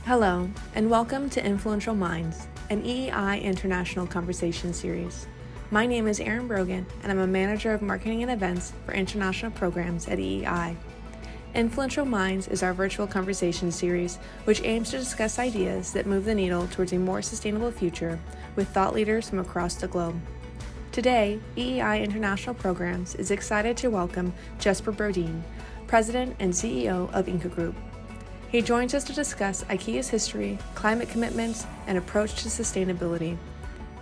Hello, and welcome to Influential Minds, an EEI International Conversation series. My name is Erin Brogan, and I'm a manager of marketing and events for international programs at EEI. Influential Minds is our virtual conversation series, which aims to discuss ideas that move the needle towards a more sustainable future with thought leaders from across the globe. Today, EEI International Programs is excited to welcome Jesper Brodin, President and CEO of Ingka Group. He joins us to discuss IKEA's history, climate commitments, and approach to sustainability.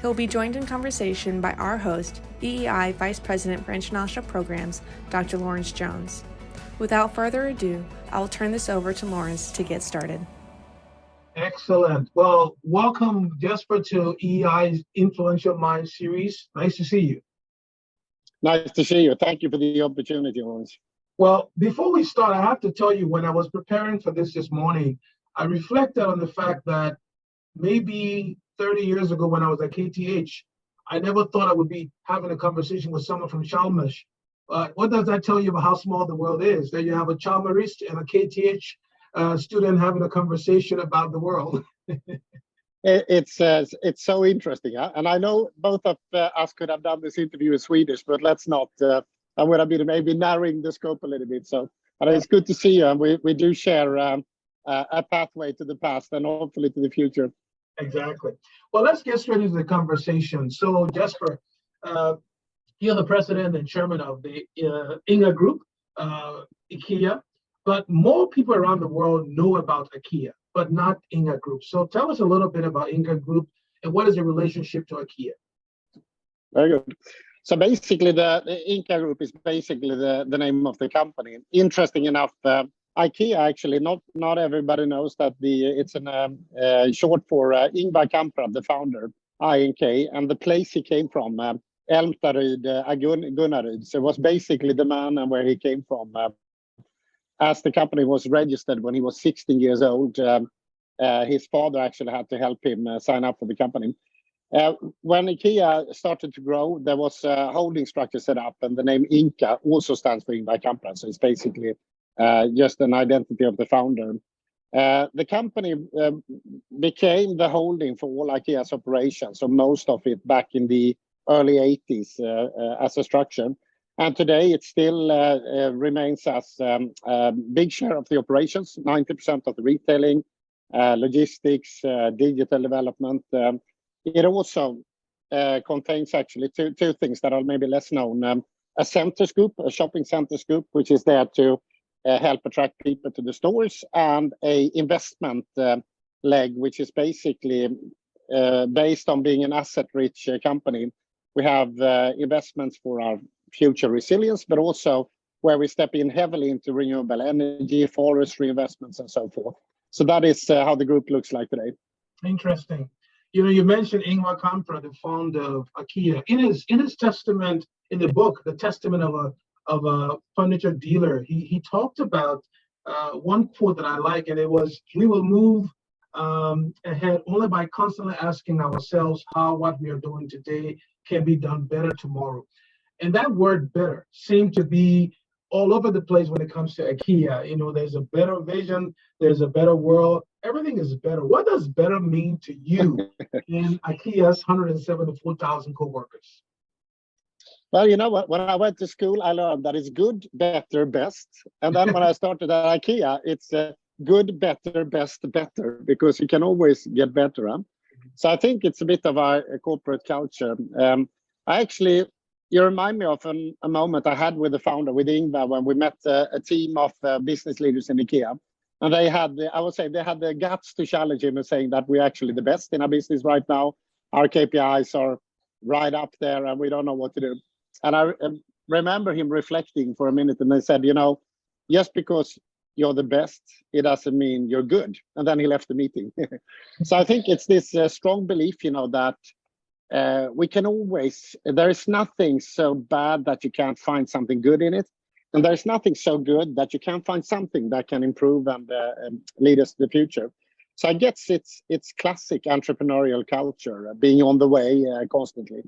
He'll be joined in conversation by our host, EEI Vice President for International Programs, Dr. Lawrence Jones. Without further ado, I'll turn this over to Lawrence to get started. Excellent. Well, welcome, Jesper, to EEI's Influential Mind series. Nice to see you. Nice to see you. Thank you for the opportunity, Lawrence. Well, before we start, I have to tell you, when I was preparing for this morning, I reflected on the fact that maybe 30 years ago when I was at KTH, I never thought I would be having a conversation with someone from Chalmers. What does that tell you about how small the world is? That you have a Chalmerist and a KTH student having a conversation about the world. It's so interesting. Huh? And I know both of us could have done this interview in Swedish, but let's not. I would have been maybe narrowing the scope a little bit. But it's good to see you. And we do share a pathway to the past and hopefully to the future. Exactly. Well, let's get straight into the conversation. So, Jesper, you're the president and chairman of the Ingka Group, IKEA. But more people around the world know about IKEA, but not Ingka Group. So tell us a little bit about Ingka Group and what is the relationship to IKEA? Very good. So basically, the Ingka Group is basically the name of the company. Interesting enough, IKEA actually not everybody knows that it's short for Ingvar Kamprad, the founder, INK, and the place he came from, Älmtaryd, Gunnaryd. So it was basically the man and where he came from. As the company was registered when he was 16 years old, his father actually had to help him sign up for the company. When IKEA started to grow, there was a holding structure set up, and the name Ingka also stands for Ingvar Kamprad. So it's basically just an identity of the founder. The company became the holding for all IKEA's operations, so most of it back in the early 80s as a structure. And today it still remains as a big share of the operations, 90% of the retailing, logistics, digital development. It also contains actually two things that are maybe less known. A centers group, a shopping centers group, which is there to help attract people to the stores, and a investment leg, which is basically based on being an asset-rich company. We have investments for our future resilience, but also where we step in heavily into renewable energy, forestry investments, and so forth. So that is how the group looks like today. Interesting. You know, you mentioned Ingvar Kamprad, the founder of IKEA. In his testament, in the book, The Testament of a Furniture Dealer, he talked about one quote that I like, and it was, "We will move ahead only by constantly asking ourselves how what we are doing today can be done better tomorrow." And that word "better" seemed to be all over the place when it comes to IKEA. You know, there's a better vision, there's a better world, everything is better. What does better mean to you in IKEA's 174,000 co-workers? Well, you know what? When I went to school, I learned that it's good, better, best. And then when I started at IKEA, it's good, better, best, better, because you can always get better. Huh? So I think it's a bit of our corporate culture. You remind me of a moment I had with the founder, with Ingvar, when we met a team of business leaders in IKEA. And they had the guts to challenge him and saying that we're actually the best in our business right now. Our KPIs are right up there and we don't know what to do. And I remember him reflecting for a minute, and they said, you know, just because you're the best, it doesn't mean you're good. And then he left the meeting. So I think it's this strong belief, you know, that we can always, there is nothing so bad that you can't find something good in it. And there's nothing so good that you can't find something that can improve and lead us to the future. So I guess it's classic entrepreneurial culture, being on the way constantly.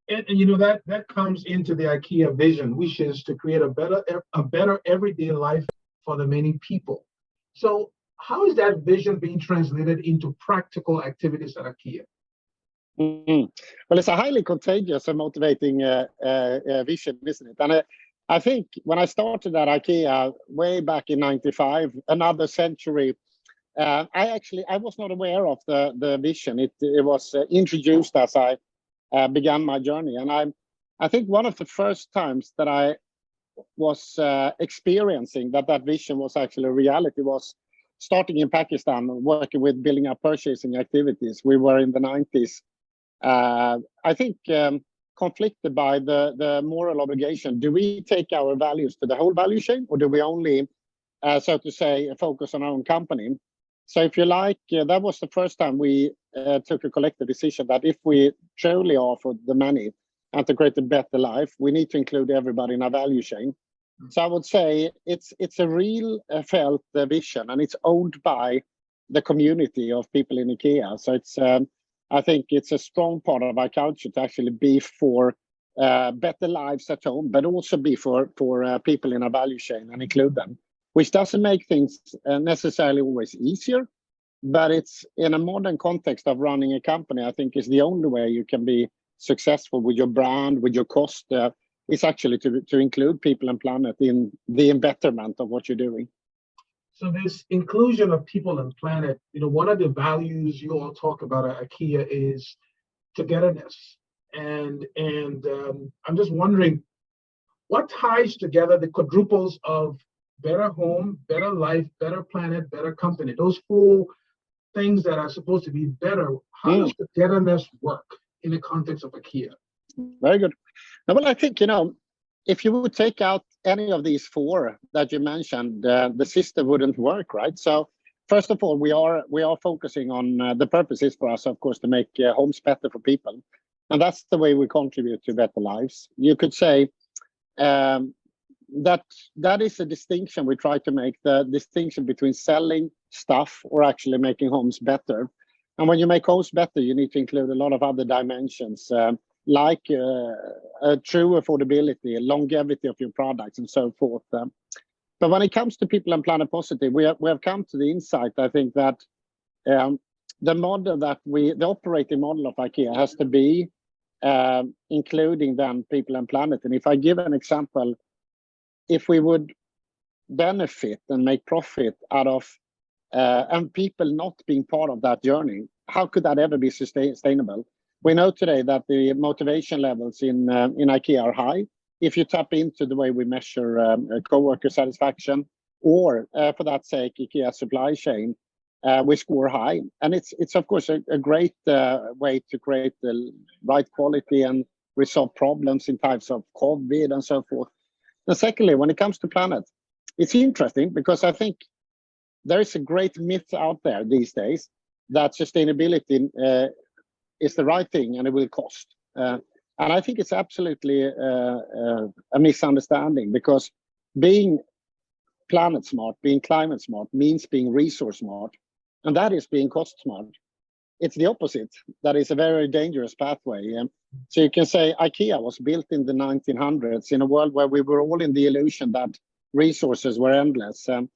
And you know, that comes into the IKEA vision, which is to create a better everyday life for the many people. So how is that vision being translated into practical activities at IKEA? Well, it's a highly contagious and motivating vision, isn't it? And I think when I started at IKEA way back in '95, another century, I was not aware of the vision. It was introduced as I began my journey, and I think one of the first times that I was experiencing that vision was actually a reality was starting in Pakistan, working with building up purchasing activities. We were in the '90s. I think conflicted by the moral obligation. Do we take our values to the whole value chain, or do we only, so to say, focus on our own company? So if you like, that was the first time we took a collective decision that if we truly offer the money and to create a better life, we need to include everybody in our value chain. So I would say it's a real felt vision, and it's owned by the community of people in IKEA. So it's I think it's a strong part of our culture to actually be for better lives at home, but also be for people in our value chain and include them, which doesn't make things necessarily always easier, but it's in a modern context of running a company, I think is the only way you can be successful with your brand, with your cost, is actually to include people and planet in the betterment of what you're doing. So this inclusion of people and planet, one of the values you all talk about at IKEA is togetherness. And I'm just wondering, what ties together the quadruples of better home, better life, better planet, better company? Those 4 things that are supposed to be better. How does togetherness work in the context of IKEA? Very good. Well, I think, if you would take out any of these 4 that you mentioned, the system wouldn't work, right? So first of all, we are focusing on the purpose is for us, of course, to make homes better for people. And that's the way we contribute to better lives. You could say that is a distinction we try to make, the distinction between selling stuff or actually making homes better. And when you make homes better, you need to include a lot of other dimensions, like true affordability, longevity of your products, and so forth. But when it comes to people and planet positive, we have come to the insight, I think, that the model that the operating model of IKEA has to be including then people and planet. And if I give an example, if we would benefit and make profit out of and people not being part of that journey, how could that ever be sustainable? We know today that the motivation levels in IKEA are high. If you tap into the way we measure co-worker satisfaction, or for that sake, IKEA supply chain, we score high. And it's of course a great way to create the right quality and resolve problems in times of COVID and so forth. And secondly, when it comes to planet, it's interesting because I think there is a great myth out there these days that sustainability is the right thing and it will cost. And I think it's absolutely a misunderstanding, because being planet smart, being climate smart means being resource smart, and that is being cost smart. It's the opposite. That is a very dangerous pathway. So you can say IKEA was built in the 1900s in a world where we were all in the illusion that resources were endless. And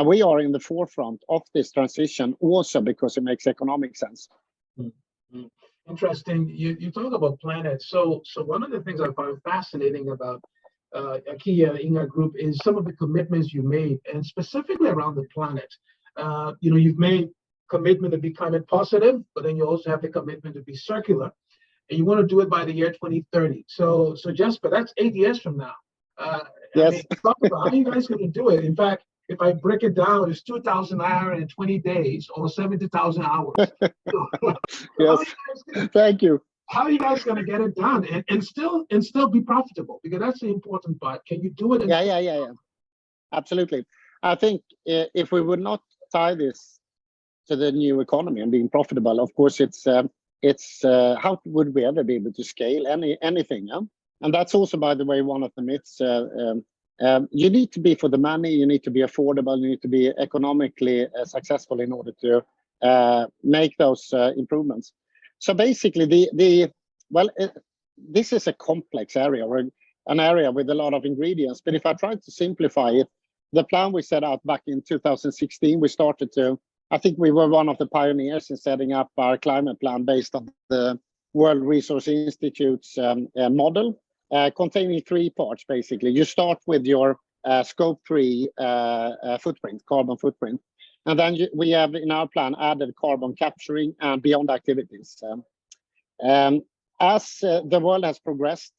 we are in the forefront of this transition also because it makes economic sense. Mm-hmm. Interesting. You talk about planet. So one of the things I find fascinating about IKEA Ingka Group is some of the commitments you made, and specifically around the planet. You've made commitment to be climate positive, but then you also have the commitment to be circular, and you want to do it by the year 2030. So Jesper, that's 8 years from now. Yes. Talk about how you guys going to do it. In fact, if I break it down, it's 2,920 days or 70,000 hours. Yes. Thank you. How are you guys going to get it done and still be profitable? Because that's the important part. Can you do it? Yeah. Absolutely. I think if we would not tie this to the new economy and being profitable, of course, it's how would we ever be able to scale anything? Yeah? And that's also, by the way, one of the myths. You need to be for the money, you need to be affordable, you need to be economically successful in order to make those improvements. So basically, this is a complex area, or an area with a lot of ingredients. But if I try to simplify it, the plan we set out back in 2016, I think we were one of the pioneers in setting up our climate plan based on the World Resource Institute's model, containing 3 parts, basically. You start with your scope 3 footprint, carbon footprint. And then we have in our plan added carbon capturing and beyond activities. As the world has progressed,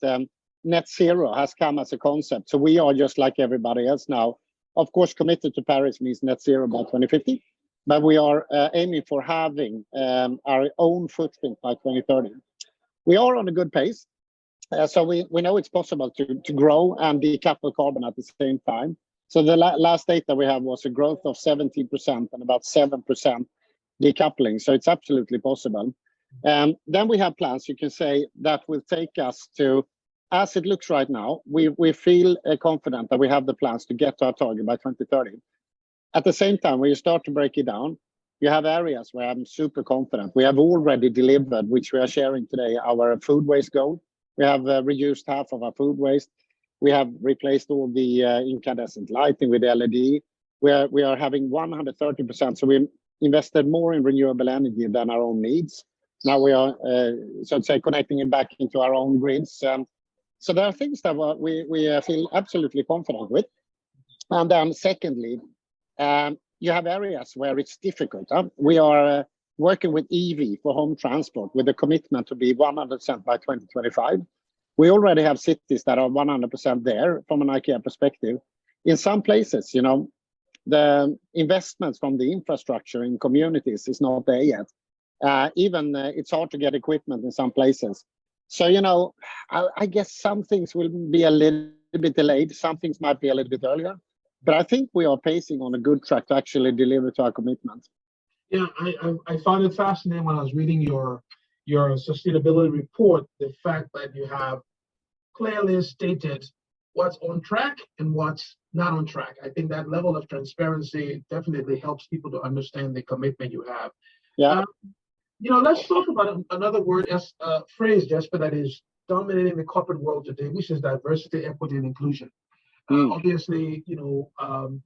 net zero has come as a concept. So we are just like everybody else now. Of course, committed to Paris means net zero by 2050, but we are aiming for having our own footprint by 2030. We are on a good pace. So we know it's possible to grow and decouple carbon at the same time. So the last data we have was a growth of 17% and about 7% decoupling. So it's absolutely possible. Then we have plans, you can say, that will take us to, as it looks right now, we feel confident that we have the plans to get to our target by 2030. At the same time, when you start to break it down, you have areas where I'm super confident. We have already delivered, which we are sharing today, our food waste goal. We have reduced half of our food waste. We have replaced all the incandescent lighting with LED. We are having 130%. So we invested more in renewable energy than our own needs. Now we are, so to say, connecting it back into our own grids. So there are things that we feel absolutely confident with. And then secondly, you have areas where it's difficult. We are working with EV for home transport with a commitment to be 100% by 2025. We already have cities that are 100% there from an IKEA perspective. In some places, you know, the investments from the infrastructure in communities is not there yet. Even it's hard to get equipment in some places. So, you know, I guess some things will be a little bit delayed. Some things might be a little bit earlier. But I think we are pacing on a good track to actually deliver to our commitment. Yeah, I found it fascinating when I was reading your sustainability report, the fact that you have clearly stated what's on track and what's not on track. I think that level of transparency definitely helps people to understand the commitment you have. Yeah. You know, let's talk about another word as phrase, Jesper, that is dominating the corporate world today, which is diversity, equity, and inclusion. Obviously, you know,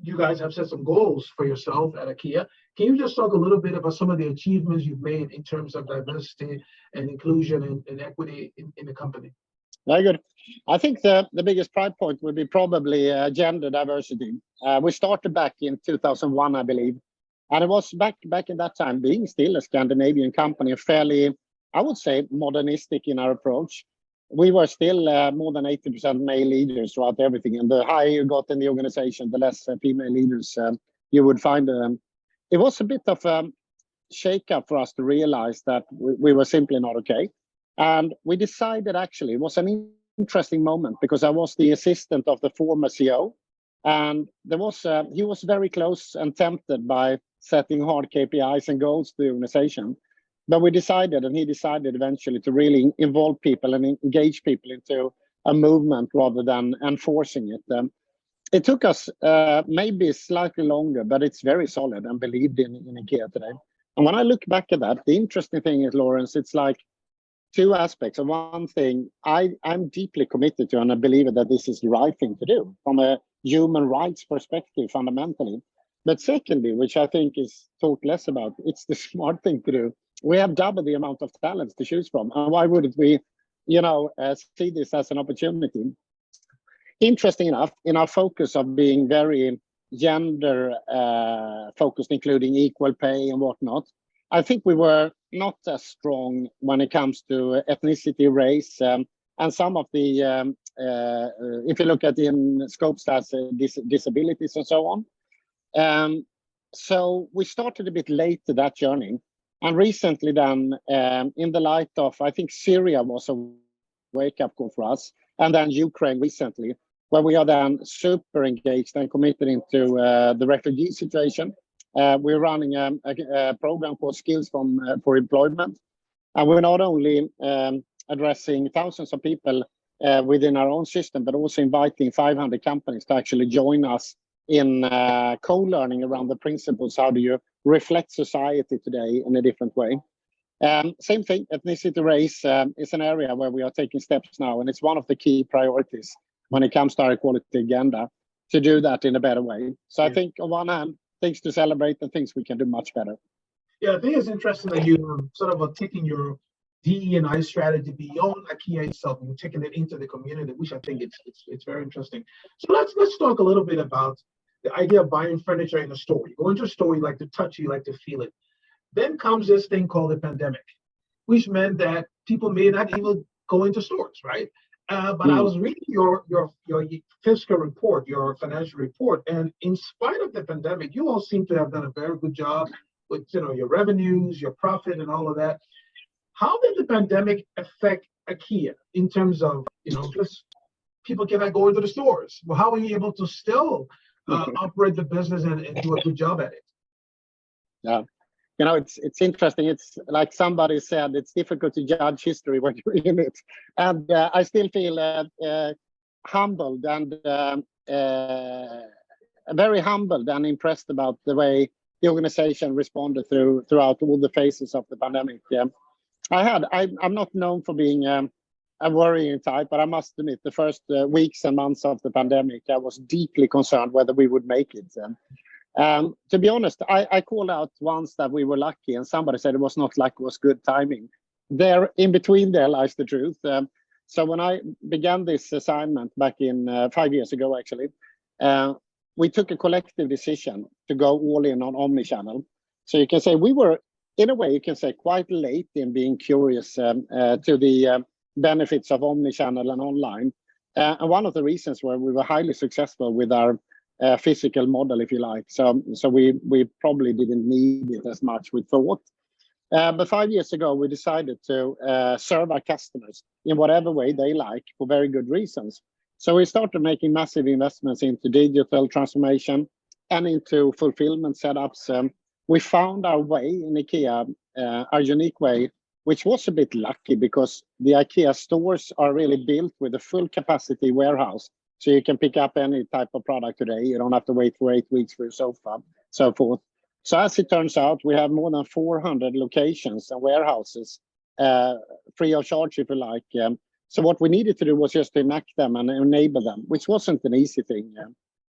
you guys have set some goals for yourself at IKEA. Can you just talk a little bit about some of the achievements you've made in terms of diversity and inclusion and equity in the company? Very good. I think the biggest pride point would be probably gender diversity. We started back in 2001, I believe. And it was back in that time, being still a Scandinavian company, fairly, I would say, modernistic in our approach. We were still more than 80% male leaders throughout everything. And the higher you got in the organization, the less female leaders you would find. It was a bit of a shake-up for us to realize that we were simply not okay. And we decided, actually, it was an interesting moment because I was the assistant of the former CEO. And there was he was very close and tempted by setting hard KPIs and goals to the organization. But we decided, and he decided eventually, to really involve people and engage people into a movement rather than enforcing it. It took us maybe slightly longer, but it's very solid and believed in IKEA today. And when I look back at that, the interesting thing is, Lawrence, it's like two aspects. And one thing I'm deeply committed to, and I believe that this is the right thing to do from a human rights perspective, fundamentally. But secondly, which I think is talked less about, it's the smart thing to do. We have double the amount of talents to choose from. And why wouldn't we, you know, see this as an opportunity? Interesting enough, in our focus of being very gender focused, including equal pay and whatnot, I think we were not as strong when it comes to ethnicity, race, and some of the, if you look at in scopes as disabilities and so on. So we started a bit late to that journey. And recently then, in the light of, I think Syria was a wake-up call for us, and then Ukraine recently, where we are then super engaged and committed into the refugee situation. We're running a program called Skills for Employment. And we're not only addressing thousands of people within our own system, but also inviting 500 companies to actually join us in co-learning around the principles. How do you reflect society today in a different way? Same thing, ethnicity, race is an area where we are taking steps now, and it's one of the key priorities when it comes to our equality agenda. to do that in a better way. So I think on one hand, things to celebrate and things we can do much better. Yeah, I think it's interesting that you're sort of taking your DE&I strategy beyond IKEA itself and taking it into the community, which I think it's very interesting. So let's talk a little bit about the idea of buying furniture in a store. You go into a store, you like to touch it, you like to feel it. Then comes this thing called the pandemic, which meant that people may not even go into stores, right? But I was reading your fiscal report, your financial report, and in spite of the pandemic, you all seem to have done a very good job with your revenues, your profit, and all of that. How did the pandemic affect IKEA in terms of just people cannot go into the stores? Well, how are you able to still operate the business and do a good job at it? Yeah. It's interesting. It's like somebody said, it's difficult to judge history when you're in it. And I still feel humbled and very humbled and impressed about the way the organization responded throughout all the phases of the pandemic. I'm not known for being a worrying type, but I must admit the first weeks and months of the pandemic, I was deeply concerned whether we would make it. To be honest, I called out once that we were lucky, and somebody said it was not luck, it was good timing. There, in between there lies the truth. So when I began this assignment back in 5 years ago, actually, we took a collective decision to go all in on omnichannel. So you can say we were, in a way, you can say quite late in being curious to the benefits of omnichannel and online. And one of the reasons where we were highly successful with our physical model, if you like. So we probably didn't need it as much we thought. But 5 years ago, we decided to serve our customers in whatever way they like for very good reasons. So we started making massive investments into digital transformation and into fulfillment setups. We found our way in IKEA, our unique way, which was a bit lucky because the IKEA stores are really built with a full capacity warehouse. So you can pick up any type of product today. You don't have to wait for 8 weeks for your sofa, so forth. So as it turns out, we have more than 400 locations and warehouses free of charge, if you like. So what we needed to do was just to enact them and enable them, which wasn't an easy thing.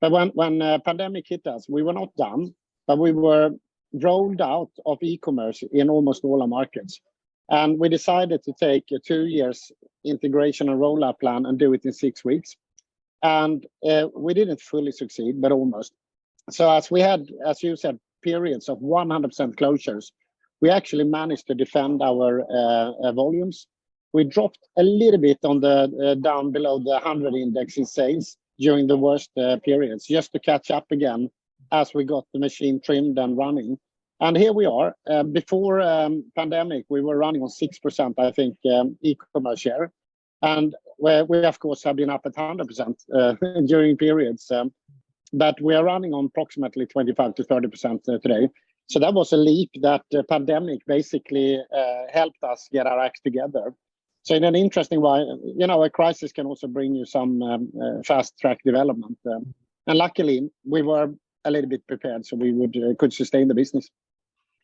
But when pandemic hit us, we were not done, but we were rolled out of e-commerce in almost all our markets. And we decided to take a 2 years integration and rollout plan and do it in 6 weeks. And we didn't fully succeed, but almost. So as we had, as you said, periods of 100% closures, we actually managed to defend our volumes. We dropped a little bit on the down below the 100 index in sales during the worst periods, just to catch up again as we got the machine trimmed and running. And here we are. Before pandemic, we were running on 6%, I think, e-commerce share. And we of course, have been up at 100% during periods. But we are running on approximately 25 to 30% today. So that was a leap that the pandemic basically helped us get our act together. So in an interesting way, a crisis can also bring you some fast track development. And luckily, we were a little bit prepared, so we could sustain the business.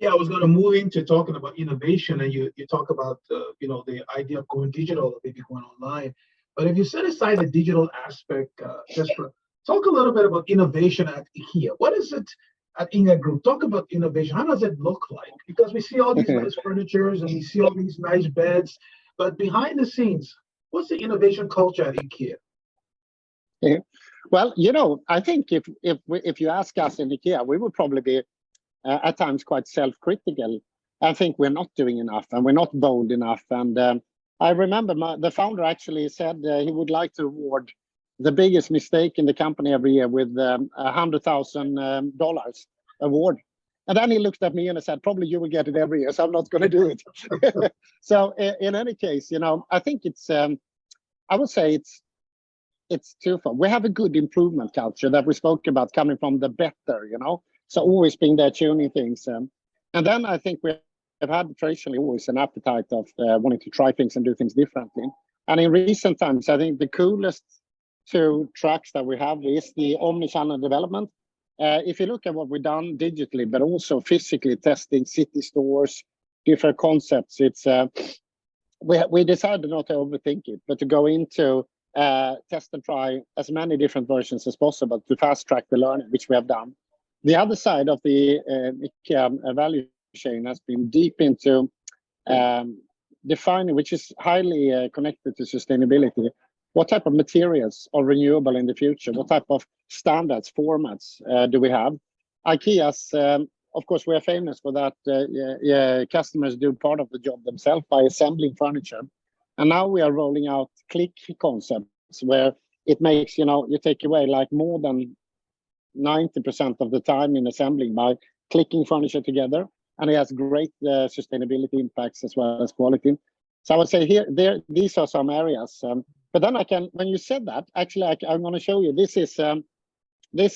Yeah, I was going to move into talking about innovation, and you talk about the idea of going digital or maybe going online. But if you set aside the digital aspect, Jesper, talk a little bit about innovation at IKEA. What is it at Ingka Group? Talk about innovation. How does it look like? Because we see all these nice furnitures and we see all these nice beds, but behind the scenes, what's the innovation culture at IKEA? Yeah. Well, I think if you ask us in IKEA, we would probably be at times quite self-critical. I think we're not doing enough and we're not bold enough. And I remember the founder actually said he would like to award the biggest mistake in the company every year with $100,000 award. And then he looked at me and said, probably you will get it every year, so I'm not going to do it. So in any case, I think it's, I would say it's twofold. We have a good improvement culture that we spoke about coming from the better, so always being there tuning things. And then I think we have had traditionally always an appetite of wanting to try things and do things differently. And in recent times, I think the coolest 2 tracks that we have is the omnichannel development. If you look at what we've done digitally, but also physically testing city stores, different concepts, it's we decided not to overthink it, but to go into test and try as many different versions as possible to fast track the learning, which we have done. The other side of the IKEA value chain has been deep into defining, which is highly connected to sustainability. What type of materials are renewable in the future? What type of standards, formats do we have? IKEA's, of course, we are famous for that. Customers do part of the job themselves by assembling furniture. And now we are rolling out click concepts where it makes, you take away like more than 90% of the time in assembling by clicking furniture together. And it has great sustainability impacts as well as quality. So I would say these are some areas. But then when you said that, actually, I'm going to show you, this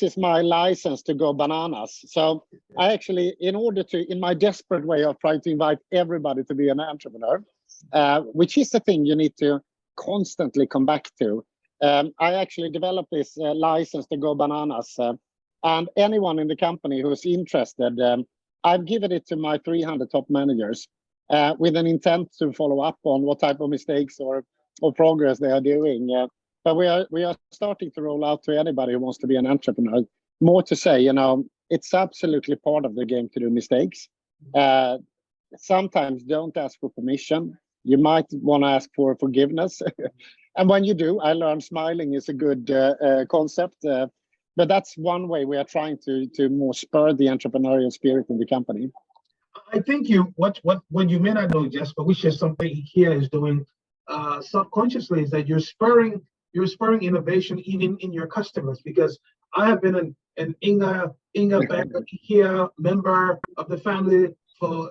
is my license to go bananas. So I actually, in my desperate way of trying to invite everybody to be an entrepreneur, which is the thing you need to constantly come back to. I actually developed this license to go bananas. And anyone in the company who's interested, I've given it to my 300 top managers with an intent to follow up on what type of mistakes or progress they are doing. But we are starting to roll out to anybody who wants to be an entrepreneur. More to say, it's absolutely part of the game to do mistakes. Sometimes don't ask for permission. You might want to ask for forgiveness. And when you do, I learned smiling is a good concept. But that's one way we are trying to more spur the entrepreneurial spirit in the company. I think what you may not know, Jesper, which is something IKEA is doing subconsciously, is that you're spurring innovation even in your customers. Because I have been an Ingka Bank IKEA member of the family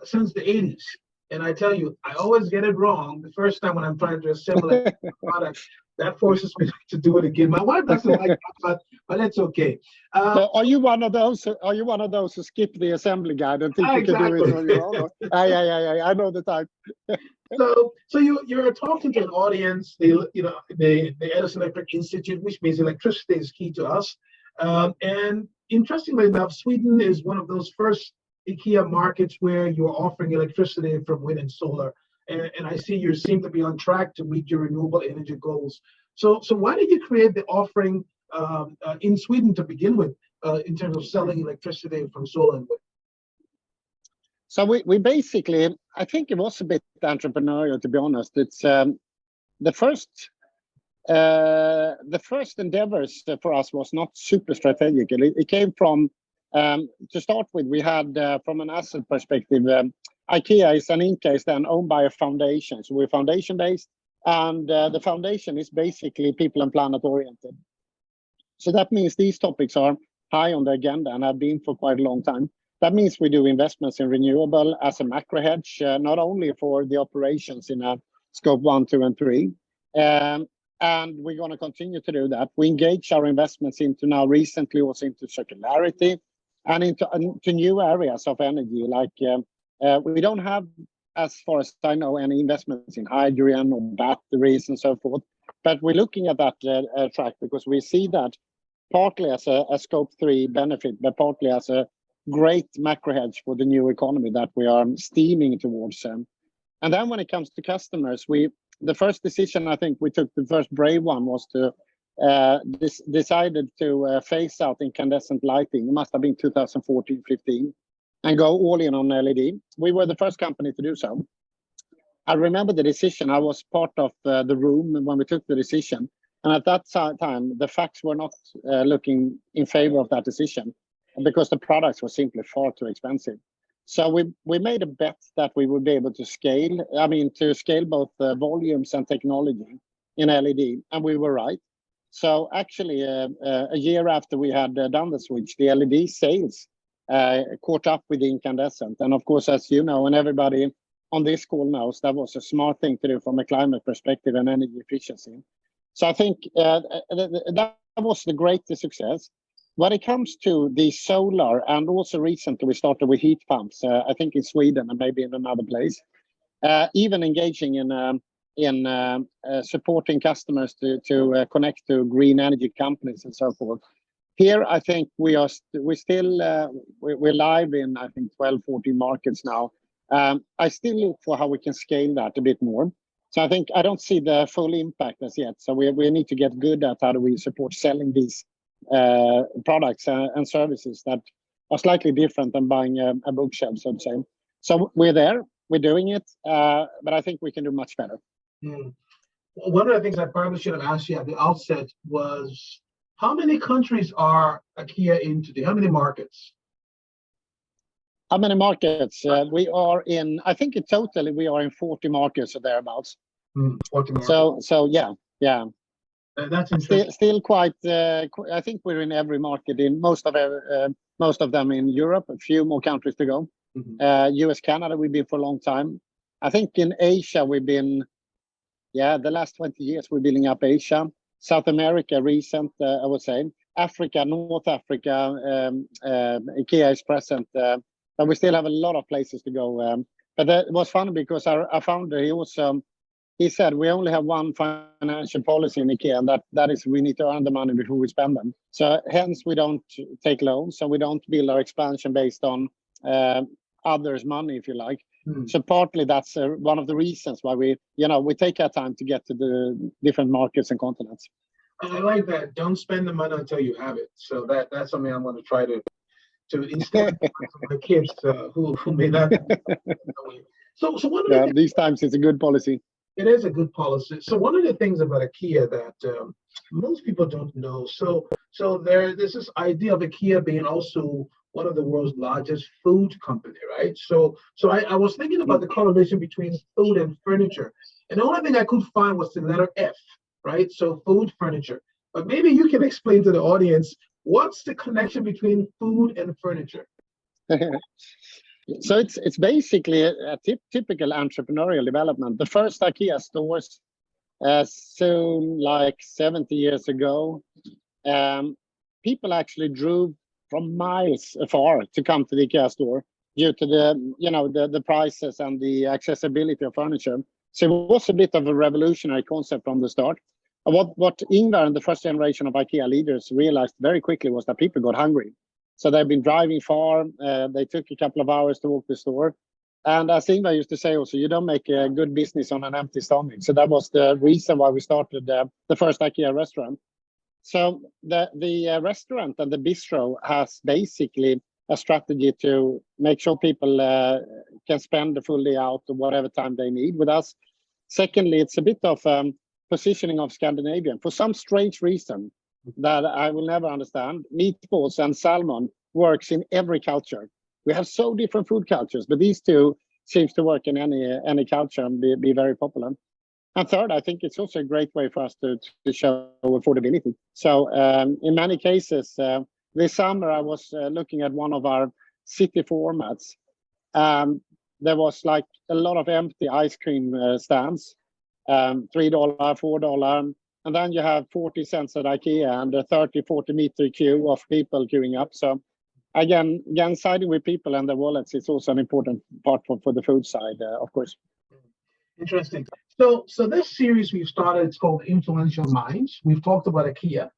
since the 80s. And I tell you, I always get it wrong the first time when I'm trying to assemble a product. That forces me to do it again. My wife doesn't like that, but it's okay. So are you one of those? Are you one of those who skip the assembly guide and think you can do it on your own? Yeah. I know the type. So you're talking to an audience. The Edison Electric Institute, which means electricity is key to us. And interestingly enough, Sweden is one of those first IKEA markets where you're offering electricity from wind and solar. And I see you seem to be on track to meet your renewable energy goals. So why did you create the offering in Sweden to begin with, in terms of selling electricity from solar and wind? So we basically, I think it was a bit entrepreneurial, to be honest. It's the first endeavors for us was not super strategic. It came from, to start with, we had from an asset perspective, IKEA and Ingka is then owned by a foundation. So we're foundation based, and the foundation is basically people and planet oriented. So that means these topics are high on the agenda and have been for quite a long time. That means we do investments in renewable as a macro hedge, not only for the operations in scope 1, 2, and 3. And we're going to continue to do that. We engage our investments into now recently also into circularity and into new areas of energy, like we don't have, as far as I know, any investments in hydrogen or batteries and so forth. But we're looking at that track because we see that partly as a scope 3 benefit, but partly as a great macro hedge for the new economy that we are steaming towards. And then when it comes to customers, the first decision I think we took, the first brave one, was to decided to phase out incandescent lighting. It must have been 2014-15. And go all in on LED. We were the first company to do so. I remember the decision. I was part of the room when we took the decision. And at that time, the facts were not looking in favor of that decision because the products were simply far too expensive. So we made a bet that we would be able to scale, both volumes and technology in LED. And we were right. So actually, a year after we had done the switch, the LED sales caught up with the incandescent. And of course, as you know, and everybody on this call knows, that was a smart thing to do from a climate perspective and energy efficiency. So I think that was the greatest success. When it comes to the solar, and also recently we started with heat pumps, I think in Sweden and maybe in another place, even engaging in supporting customers to connect to green energy companies and so forth. Here, I think we're live in, I think, 12, 14 markets now. I still look for how we can scale that a bit more. So I think I don't see the full impact as yet. So we need to get good at how do we support selling these products and services that are slightly different than buying a bookshelf, so to say. So we're there, we're doing it, but I think we can do much better. Mm. One of the things I probably should have asked you at the outset was, how many countries are IKEA in today? How many markets? How many markets? We are in, I think in total, we are in 40 markets or thereabouts. 40 markets. So yeah. That's interesting. Still quite, I think we're in every market, in most of them in Europe, a few more countries to go. US, Canada, we've been for a long time. I think in Asia, we've been, the last 20 years, we're building up Asia. South America, recent, I would say. Africa, North Africa, IKEA is present. But we still have a lot of places to go. But that was fun because our founder, he said, we only have one financial policy in IKEA, and that is we need to earn the money before we spend them. So hence we don't take loans, so we don't build our expansion based on others' money, if you like. So partly that's one of the reasons why we take our time to get to the different markets and continents. I like that. Don't spend the money until you have it. So that's something I'm going to try to instill in my kids who may not. So one of the things, these times it's a good policy. It is a good policy. So one of the things about IKEA that most people don't know. So there's this idea of IKEA being also one of the world's largest food company, right? So I was thinking about the correlation between food and furniture, and the only thing I could find was the letter F, right? So food, furniture. But maybe you can explain to the audience, what's the connection between food and furniture? So it's basically a typical entrepreneurial development. The first IKEA stores, soon like 70 years ago, people actually drove from miles afar to come to the IKEA store due to the prices and the accessibility of furniture. So it was a bit of a revolutionary concept from the start. And what Ingvar and the first generation of IKEA leaders realized very quickly was that people got hungry. So they've been driving far. They took a couple of hours to walk the store. And as Ingvar used to say also, you don't make a good business on an empty stomach. So that was the reason why we started the first IKEA restaurant. So the restaurant and the bistro has basically a strategy to make sure people can spend the full day out or whatever time they need with us. Secondly, it's a bit of positioning of Scandinavian. For some strange reason that I will never understand, meatballs and salmon works in every culture. We have so different food cultures, but these two seems to work in any culture and be very popular. And third, I think it's also a great way for us to show affordability. So in many cases, this summer I was looking at one of our city formats. There was like a lot of empty ice cream stands, $3, $4, and then you have 40 cents at IKEA and a 30-40 meter queue of people queuing up. So again, siding with people and their wallets is also an important part for the food side, of course. Interesting. So this series we've started, it's called Influential Minds. We've talked about IKEA,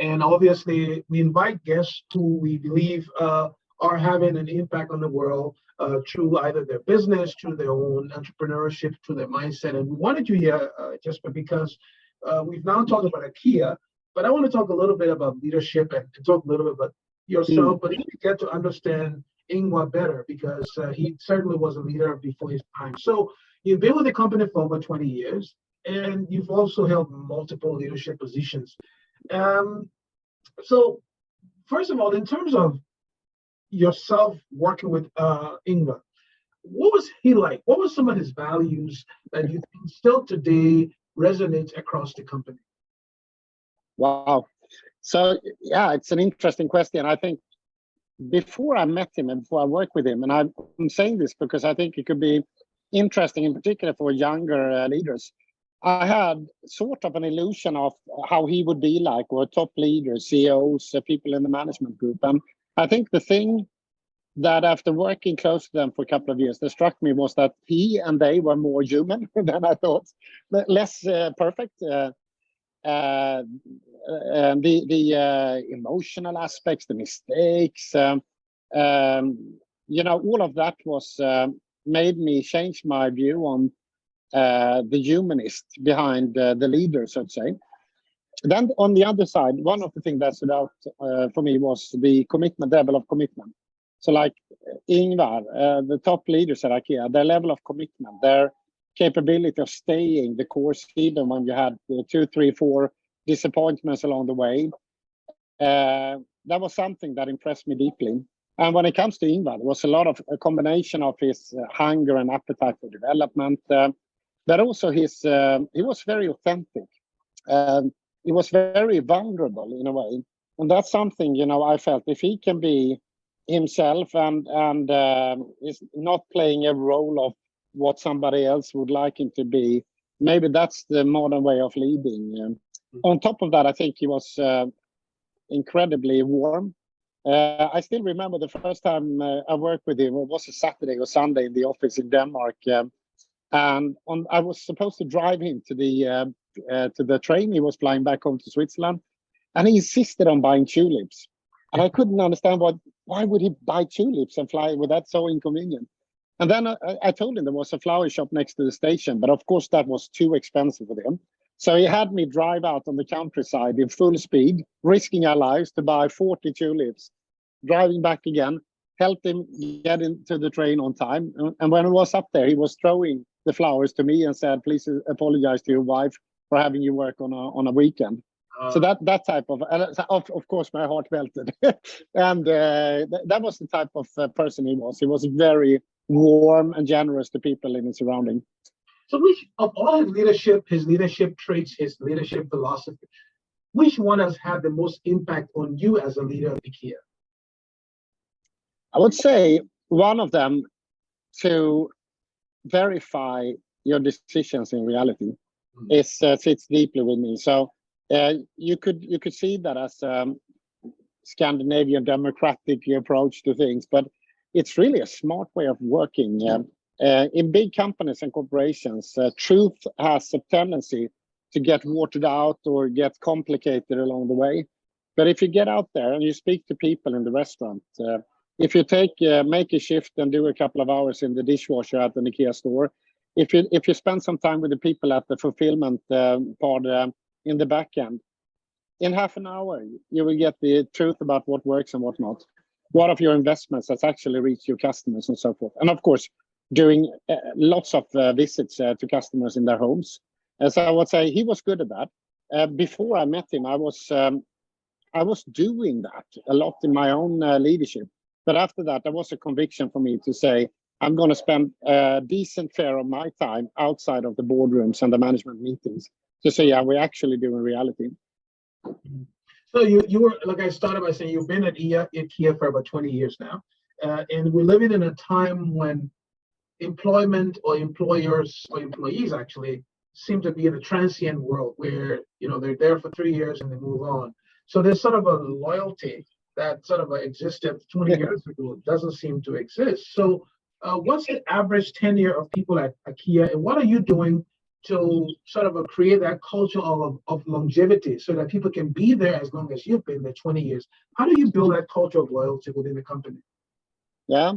and obviously we invite guests who we believe are having an impact on the world through either their business, through their own entrepreneurship, through their mindset. And we wanted you here, Jesper, because we've now talked about IKEA, but I want to talk a little bit about leadership and to talk a little bit about yourself, but even get to understand Ingvar better, because he certainly was a leader before his time. So you've been with the company for over 20 years, and you've also held multiple leadership positions. So first of all, in terms of yourself working with Ingvar, what was he like? What were some of his values that you think still today resonates across the company? Wow. So yeah, it's an interesting question. I think before I met him and before I worked with him, and I'm saying this because I think it could be interesting in particular for younger leaders, I had sort of an illusion of how he would be like, or top leaders, CEOs, people in the management group. And I think the thing that after working close to them for a couple of years that struck me was that he and they were more human than I thought, less perfect. The emotional aspects, the mistakes, all of that was made me change my view on the humanist behind the leader, so to say. Then on the other side, one of the things that stood out for me was the commitment, level of commitment. So like Ingvar, the top leaders at IKEA, their level of commitment, their capability of staying the course even when you had 2, 3, 4 disappointments along the way. That was something that impressed me deeply. And when it comes to Ingvar, there was a combination of his hunger and appetite for development, but also he was very authentic. He was very vulnerable in a way. And that's something, I felt if he can be himself and is not playing a role of what somebody else would like him to be, maybe that's the modern way of leading. On top of that, I think he was incredibly warm. I still remember the first time I worked with him. It was a Saturday or Sunday in the office in Denmark, and I was supposed to drive him to the train. He was flying back home to Switzerland, and he insisted on buying tulips. And I couldn't understand why would he buy tulips and fly with that so inconvenient. And then I told him there was a flower shop next to the station, but of course that was too expensive for him. So he had me drive out on the countryside in full speed, risking our lives to buy 40 tulips, driving back again, helped him get into the train on time. And when I was up there, he was throwing the flowers to me and said, "Please apologize to your wife for having you work on a weekend." So that type of course, my heart melted. And that was the type of person he was. He was very warm and generous to people in his surrounding. So which of all his leadership traits, his leadership philosophy, which one has had the most impact on you as a leader of IKEA? I would say one of them, to verify your decisions in reality, sits deeply with me. So you could see that as Scandinavian democratic approach to things, but it's really a smart way of working. In big companies and corporations, truth has a tendency to get watered out or get complicated along the way. But if you get out there and you speak to people in the restaurant, if you make a shift and do a couple of hours in the dishwasher at an IKEA store, if you spend some time with the people at the fulfillment part in the back end, in half an hour, you will get the truth about what works and what not. What of your investments has actually reached your customers and so forth. And of course, doing lots of visits to customers in their homes. So I would say he was good at that. Before I met him, I was doing that a lot in my own leadership. But after that, there was a conviction for me to say, I'm going to spend a decent share of my time outside of the boardrooms and the management meetings to say, yeah, we're actually doing reality. So you were, like I started by saying, you've been at IKEA for about 20 years now. And we're living in a time when employment or employers or employees actually seem to be in a transient world where, they're there for 3 years and they move on. So there's sort of a loyalty that sort of existed 20 years ago doesn't seem to exist. So what's the average tenure of people at IKEA, and what are you doing to sort of create that culture of longevity so that people can be there as long as you've been there 20 years? How do you build that culture of loyalty within the company? Yeah,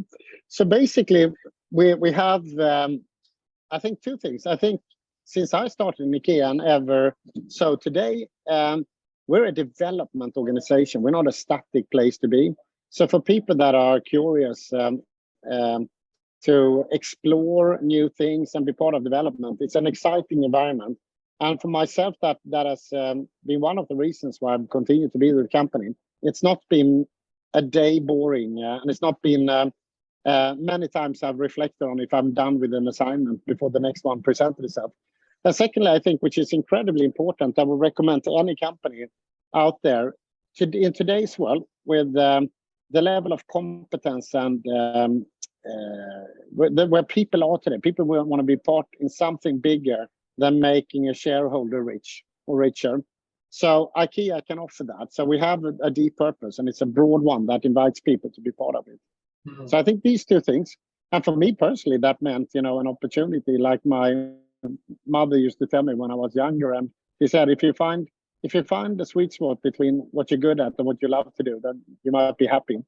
so basically we have, I think, two things. I think since I started in IKEA and ever, so today, we're a development organization. We're not a static place to be. So for people that are curious to explore new things and be part of development, it's an exciting environment. And for myself, that has been one of the reasons why I've continued to be with the company. It's not been a day boring, and it's not been many times I've reflected on if I'm done with an assignment before the next one presented itself. And secondly, I think, which is incredibly important, I would recommend to any company out there in today's world with the level of competence and where people are today. People will want to be part in something bigger than making a shareholder rich or richer. So IKEA can offer that. So we have a deep purpose, and it's a broad one that invites people to be part of it. Mm-hmm. So I think these two things, and for me personally, that meant, an opportunity like my mother used to tell me when I was younger. And she said, if you find the sweet spot between what you're good at and what you love to do, then you might be happy. And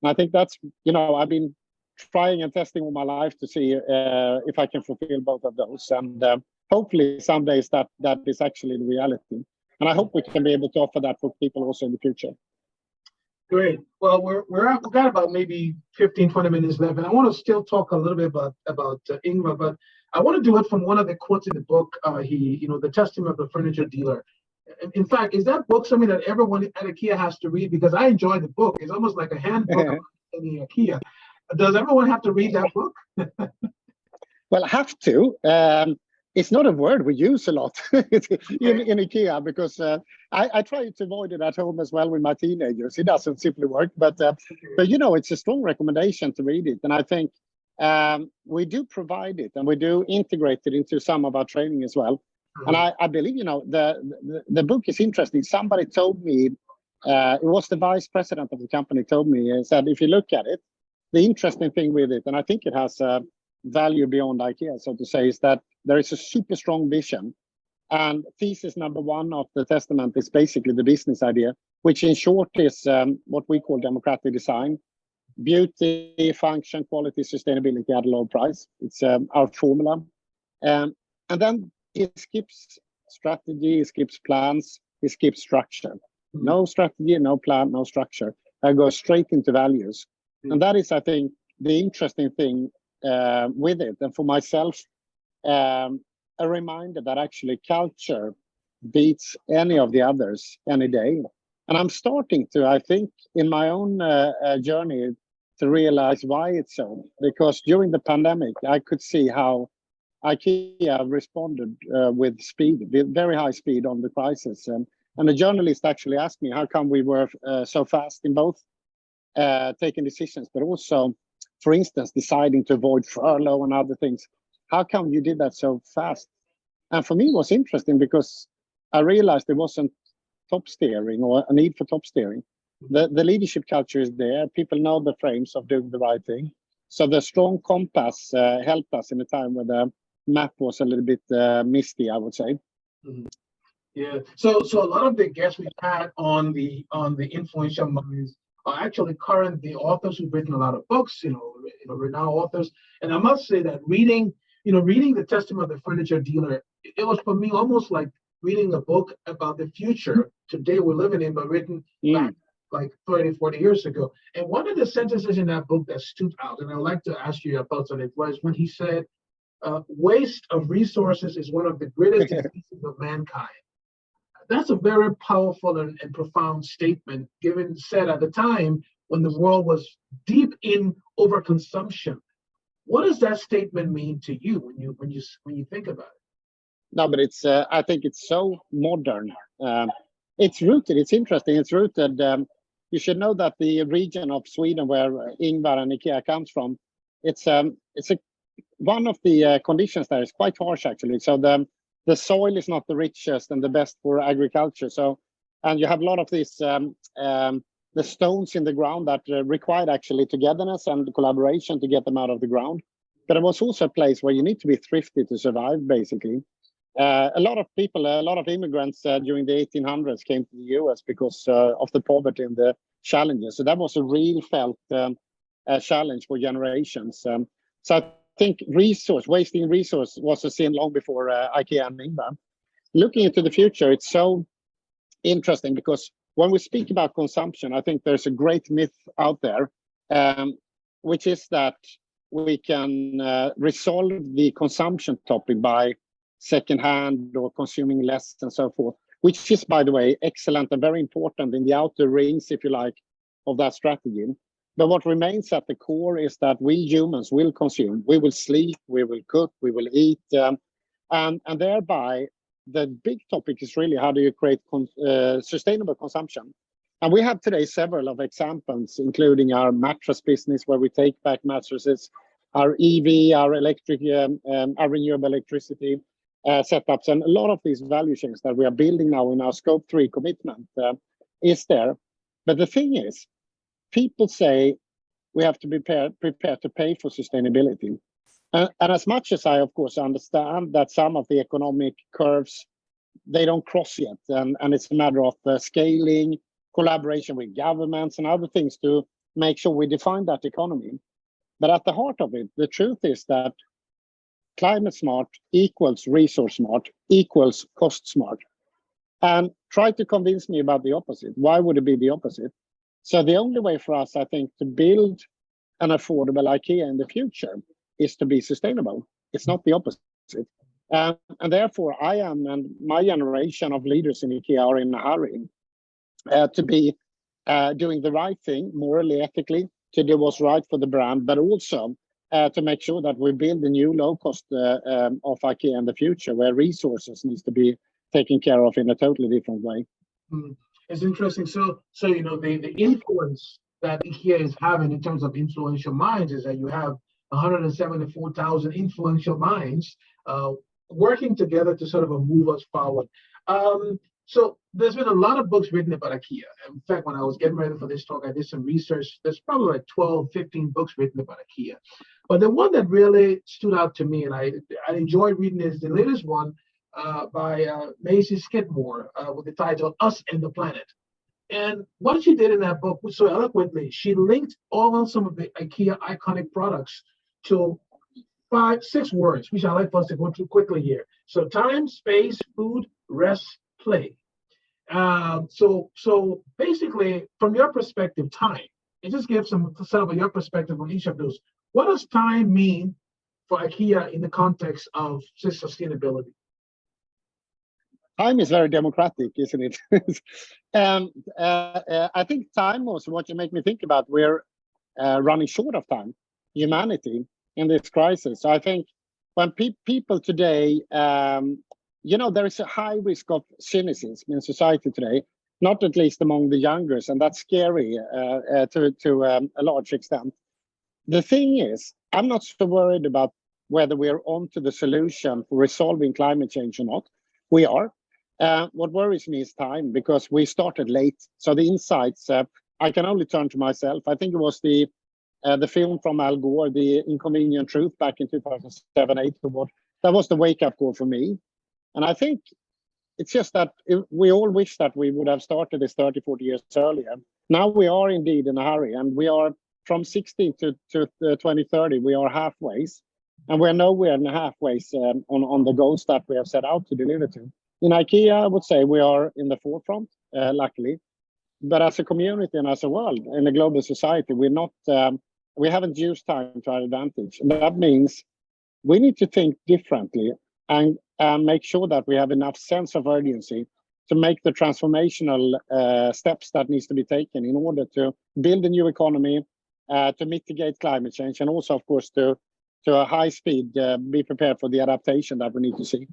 I think that's, I've been trying and testing all my life to see if I can fulfill both of those. And hopefully some days that is actually the reality. And I hope we can be able to offer that for people also in the future. Great. Well, we've got about maybe 15, 20 minutes left, and I want to still talk a little bit about Ingvar, but I want to do it from one of the quotes in the book. The Testament of the Furniture Dealer. In fact, is that book something that everyone at IKEA has to read? Because I enjoy the book. It's almost like a handbook in the IKEA. Does everyone have to read that book? Well, have to. It's not a word we use a lot in IKEA, because I try to avoid it at home as well with my teenagers. It doesn't simply work, but it's a strong recommendation to read it. And I think we do provide it, and we do integrate it into some of our training as well. And I believe, the book is interesting. Somebody told me, it was the vice president of the company told me, and said, if you look at it, the interesting thing with it, and I think it has value beyond IKEA, so to say, is that there is a super strong vision. And thesis number one of the testament is basically the business idea, which in short is what we call democratic design: beauty, function, quality, sustainability at a low price. It's our formula. And then it skips strategy, it skips plans, it skips structure. No strategy, no plan, no structure. I go straight into values. And that is, I think, the interesting thing with it. And for myself, a reminder that actually culture beats any of the others any day. And I'm starting to, I think, in my own journey, to realize why it's so. Because during the pandemic, I could see how IKEA responded with speed, with very high speed on the crisis. And the journalist actually asked me, how come we were so fast in both taking decisions, but also, for instance, deciding to avoid furlough and other things. How come you did that so fast? And for me, it was interesting because I realized there wasn't top steering or a need for top steering. The leadership culture is there. People know the frames of doing the right thing. So the strong compass helped us in a time where the map was a little bit misty, I would say. Mm-hmm. Yeah. So a lot of the guests we've had on the Influential Minds are actually the authors who've written a lot of books, renowned authors. And I must say that reading the Testament of the Furniture Dealer, it was for me almost like reading a book about the future today we're living in, but written back like 30, 40 years ago. And one of the sentences in that book that stood out, and I'd like to ask you your thoughts on it, was when he said, waste of resources is one of the greatest diseases of mankind. That's a very powerful and profound statement, said at the time when the world was deep in overconsumption. What does that statement mean to you when you think about it? No, but it's I think it's so modern. It's rooted. It's interesting. It's rooted. You should know that the region of Sweden where Ingvar and IKEA comes from, one of the conditions there is quite harsh actually. So the soil is not the richest and the best for agriculture. So, and you have a lot of these the stones in the ground that required actually togetherness and collaboration to get them out of the ground. But it was also a place where you need to be thrifty to survive, basically. A lot of people, a lot of immigrants during the 1800s came to the US because of the poverty and the challenges. So that was a real felt challenge for generations. So I think wasting resource was a sin long before IKEA and Ingvar. Looking into the future, it's so interesting because when we speak about consumption, I think there's a great myth out there, which is that we can resolve the consumption topic by secondhand or consuming less and so forth, which is, by the way, excellent and very important in the outer rings, if you like, of that strategy. But what remains at the core is that we humans will consume, we will sleep, we will cook, we will eat, and thereby the big topic is really how do you create sustainable consumption. And we have today several of examples, including our mattress business where we take back mattresses, our EV, our electric, our renewable electricity setups, and a lot of these value chains that we are building now in our Scope 3 commitment is there. But the thing is, people say we have to be prepared to pay for sustainability. And as much as I, of course, understand that some of the economic curves, they don't cross yet. And it's a matter of scaling, collaboration with governments and other things to make sure we define that economy. But at the heart of it, the truth is that climate smart equals resource smart equals cost smart. And try to convince me about the opposite. Why would it be the opposite? So the only way for us, I think, to build an affordable IKEA in the future is to be sustainable. It's not the opposite. And therefore, I am, and my generation of leaders in IKEA are in a hurry to be doing the right thing, morally, ethically, to do what's right for the brand, but also to make sure that we build a new low cost of IKEA in the future, where resources needs to be taken care of in a totally different way. It's interesting. So the influence that IKEA is having in terms of influential minds is that you have 174,000 influential minds working together to sort of move us forward. So there's been a lot of books written about IKEA. In fact, when I was getting ready for this talk, I did some research. There's probably like 12, 15 books written about IKEA. But the one that really stood out to me, and I enjoyed reading, is the latest one by Maisie Skidmore with the title Us and the Planet. And what she did in that book was so eloquently, she linked some of the IKEA iconic products to 5-6 words, which I like for us to go through quickly here. So time, space, food, rest, play. So basically, from your perspective, time, and just give some of your perspective on each of those. What does time mean for IKEA in the context of sustainability? Time is very democratic, isn't it? I think time was what you make me think about. We're running short of time, humanity, in this crisis. So I think when people today, there is a high risk of cynicism in society today, not at least among the youngers, and that's scary to a large extent. The thing is, I'm not so worried about whether we're onto the solution for resolving climate change or not. We are. What worries me is time, because we started late. So the insights, I can only turn to myself. I think it was the film from Al Gore, The Inconvenient Truth, back in 2007-8. That was the wake-up call for me. And I think it's just that we all wish that we would have started this 30, 40 years earlier. Now we are indeed in a hurry, and we are from 16 to 2030, we are halfway. And we're nowhere in the halfway on the goals that we have set out to deliver to. In IKEA, I would say we are in the forefront, luckily. But as a community and as a world, in a global society, we haven't used time to our advantage. And that means we need to think differently and make sure that we have enough sense of urgency to make the transformational steps that needs to be taken in order to build a new economy, to mitigate climate change, and also, of course, to a high speed, be prepared for the adaptation that we need to see.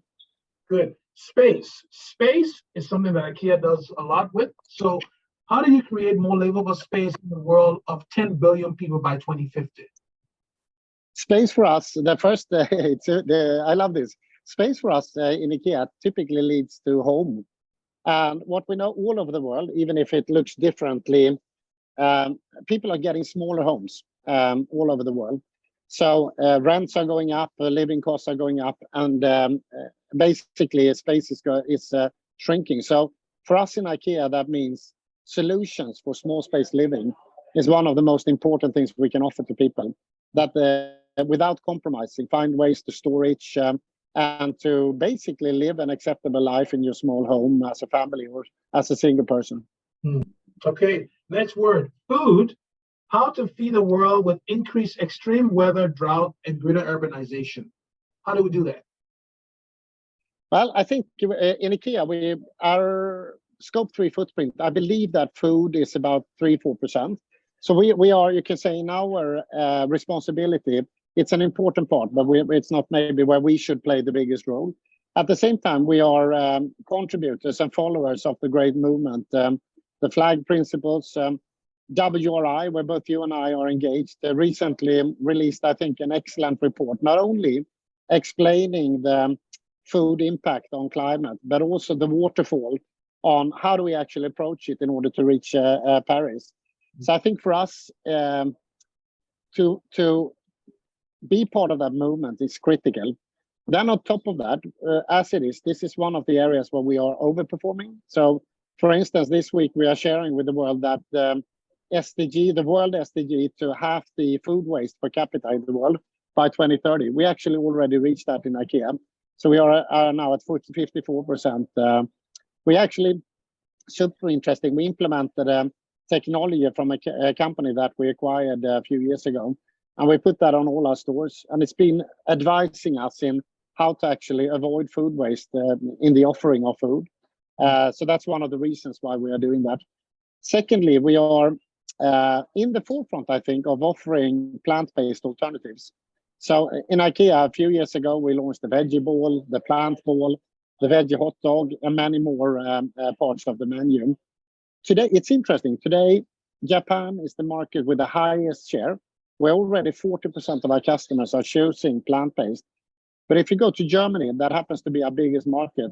Good. Space is something that IKEA does a lot with. So how do you create more livable space in the world of 10 billion people by 2050? Space for us, I love this. Space for us in IKEA typically leads to home. And what we know all over the world, even if it looks differently, people are getting smaller homes all over the world. So rents are going up, living costs are going up, and basically space is shrinking. So for us in IKEA, that means solutions for small space living is one of the most important things we can offer to people. That without compromising, find ways to storage and to basically live an acceptable life in your small home as a family or as a single person. Okay, next word, food. How to feed the world with increased extreme weather, drought, and greater urbanization. How do we do that? Well, I think in IKEA, our scope 3 footprint, I believe that food is about 3-4%. So we are, you can say, in our responsibility, it's an important part, but it's not maybe where we should play the biggest role. At the same time, we are contributors and followers of the great movement, the flag principles, WRI, where both you and I are engaged, recently released, I think, an excellent report, not only explaining the food impact on climate, but also the waterfall on how do we actually approach it in order to reach Paris. So I think for us to be part of that movement is critical. Then on top of that, as it is, this is one of the areas where we are overperforming. So for instance, this week we are sharing with the world that SDG, the world SDG, to half the food waste per capita in the world by 2030. We actually already reached that in IKEA. So we are now at 54%. We actually, super interesting, we implemented technology from a company that we acquired a few years ago. And we put that on all our stores. And it's been advising us in how to actually avoid food waste in the offering of food. So that's one of the reasons why we are doing that. Secondly, we are in the forefront, I think, of offering plant-based alternatives. So in IKEA, a few years ago, we launched the veggie ball, the plant ball, the veggie hot dog, and many more parts of the menu. Today, it's interesting. Today, Japan is the market with the highest share, where already 40% of our customers are choosing plant-based. But if you go to Germany, that happens to be our biggest market.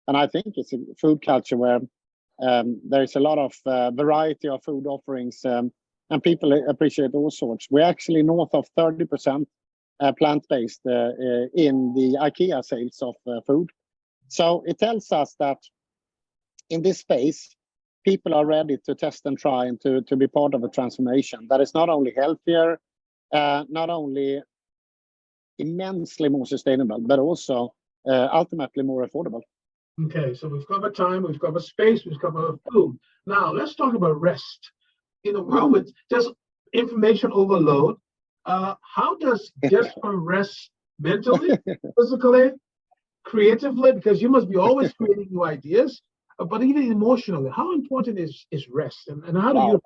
And I think it's a food culture where there is a lot of variety of food offerings, and people appreciate all sorts. We're actually north of 30% plant-based in the IKEA sales of food. So it tells us that in this space, people are ready to test and try and to be part of a transformation that is not only healthier, not only immensely more sustainable, but also ultimately more affordable. Okay, so we've covered time, we've covered space, we've covered food. Now let's talk about rest. In a world with just information overload, how does Jesper rest mentally, physically, creatively? Because you must be always creating new ideas, but even emotionally. How important is rest, and how do you?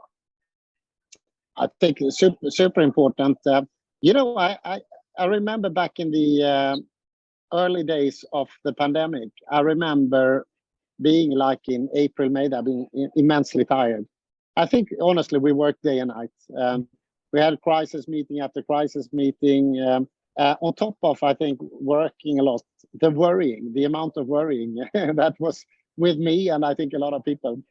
I think it's super important. I remember back in the early days of the pandemic, I remember being like in April, May, being immensely tired. I think, honestly, we worked day and night. We had crisis meeting after crisis meeting. On top of, I think, working a lot, the amount of worrying that was with me and I think a lot of people.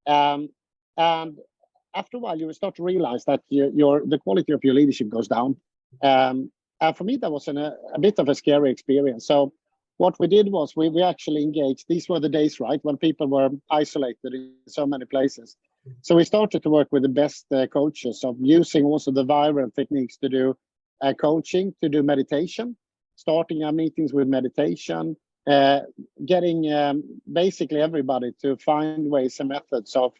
And after a while, you will start to realize that the quality of your leadership goes down. And for me, that was a bit of a scary experience. So what we did was we actually engaged. These were the days, right, when people were isolated in so many places. So we started to work with the best coaches of using also the viral techniques to do coaching, to do meditation, starting our meetings with meditation, getting basically everybody to find ways and methods of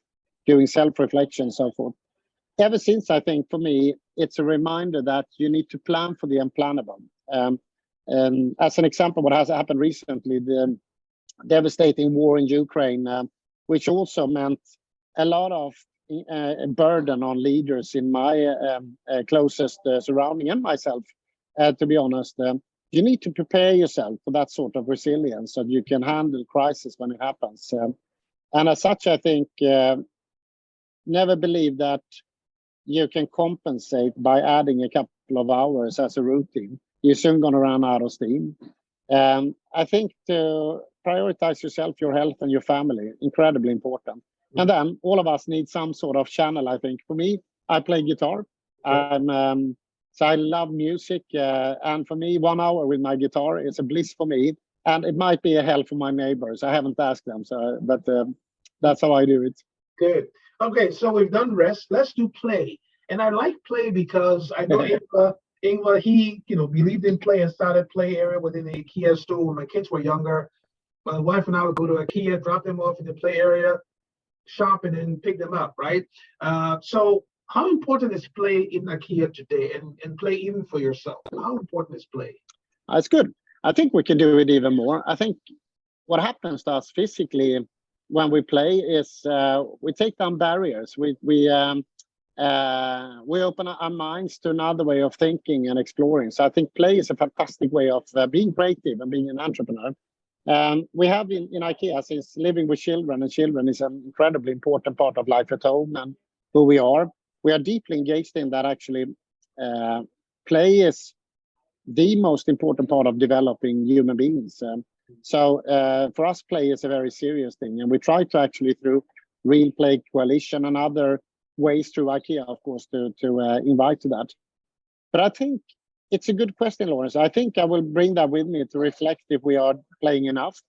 doing self-reflection and so forth. Ever since, I think, for me, it's a reminder that you need to plan for the unplannable. And as an example, what has happened recently, the devastating war in Ukraine, which also meant a lot of burden on leaders in my closest surrounding and myself, to be honest. You need to prepare yourself for that sort of resilience so you can handle crisis when it happens. And as such, I think, never believe that you can compensate by adding a couple of hours as a routine. You're soon going to run out of steam. I think to prioritize yourself, your health, and your family, incredibly important. And then all of us need some sort of channel, I think. For me, I play guitar. So I love music. And for me, 1 hour with my guitar is a bliss for me. And it might be a hell for my neighbors. I haven't asked them, but that's how I do it. Good. Okay, so we've done rest. Let's do play. And I like play because I know Ingva, he believed in play and started play area within the IKEA store when my kids were younger. My wife and I would go to IKEA, drop them off in the play area, shop, and then pick them up, right? So how important is play in IKEA today, and play even for yourself? How important is play? That's good. I think we can do it even more. I think what happens to us physically when we play is we take down barriers. We open our minds to another way of thinking and exploring. So I think play is a fantastic way of being creative and being an entrepreneur. We have in IKEA, since living with children, and children is an incredibly important part of life at home and who we are. We are deeply engaged in that. Actually, play is the most important part of developing human beings. So for us, play is a very serious thing, and we try to actually, through Real Play Coalition and other ways through IKEA, of course, to invite to that. But I think it's a good question, Lawrence. I think I will bring that with me to reflect if we are playing enough.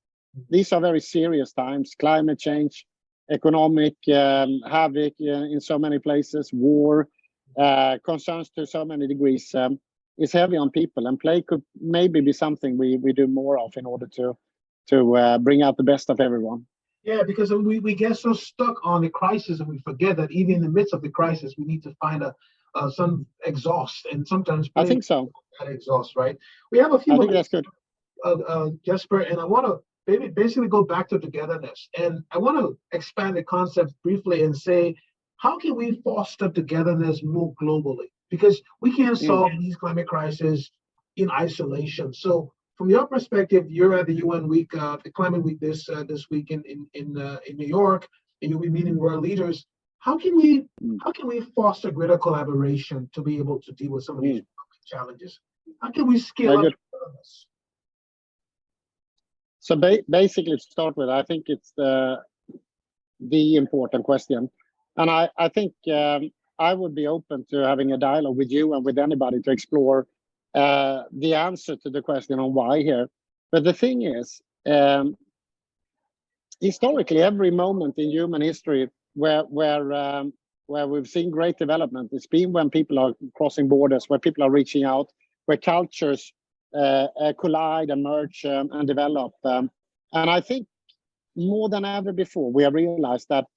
These are very serious times: climate change, economic havoc in so many places, war, concerns to so many degrees, is heavy on people, and play could maybe be something we do more of in order to bring out the best of everyone. Yeah, because we get so stuck on the crisis and we forget that even in the midst of the crisis, we need to find some exhaust, and sometimes I play think so. that exhaust, right? We have a few I think minutes, that's good. Jesper, and I want to basically go back to togetherness, and I want to expand the concept briefly and say, how can we foster togetherness more globally? Because we can't solve these climate crises in isolation. So, from your perspective, you're at the UN Week, the Climate Week this week in New York, and you'll be meeting world leaders. How can we foster greater collaboration to be able to deal with some of these challenges? How can we scale up this? So basically, to start with, I think it's the important question, and I think I would be open to having a dialogue with you and with anybody to explore the answer to the question on why here. But the thing is, historically, every moment in human history where we've seen great development, it's been when people are crossing borders, where people are reaching out, where cultures collide and merge and develop. And I think more than ever before, we have realized that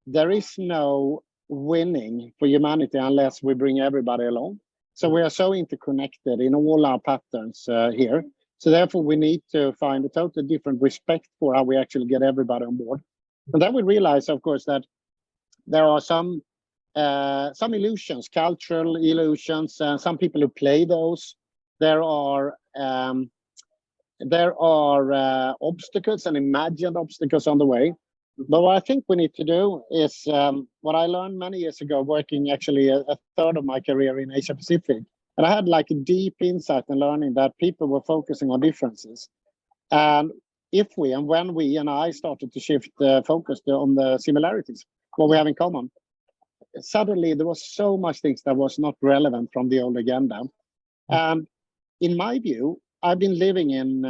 there is no winning for humanity unless we bring everybody along. So we are so interconnected in all our patterns here. So therefore, we need to find a totally different respect for how we actually get everybody on board. And then we realize, of course, that there are some illusions, cultural illusions, some people who play those. There are obstacles and imagined obstacles on the way. But what I think we need to do is what I learned many years ago, working actually a third of my career in Asia Pacific. And I had like a deep insight in learning that people were focusing on differences. And if we and when we and I started to shift the focus on the similarities, what we have in common, suddenly there was so much things that was not relevant from the old agenda. And in my view, I've been living in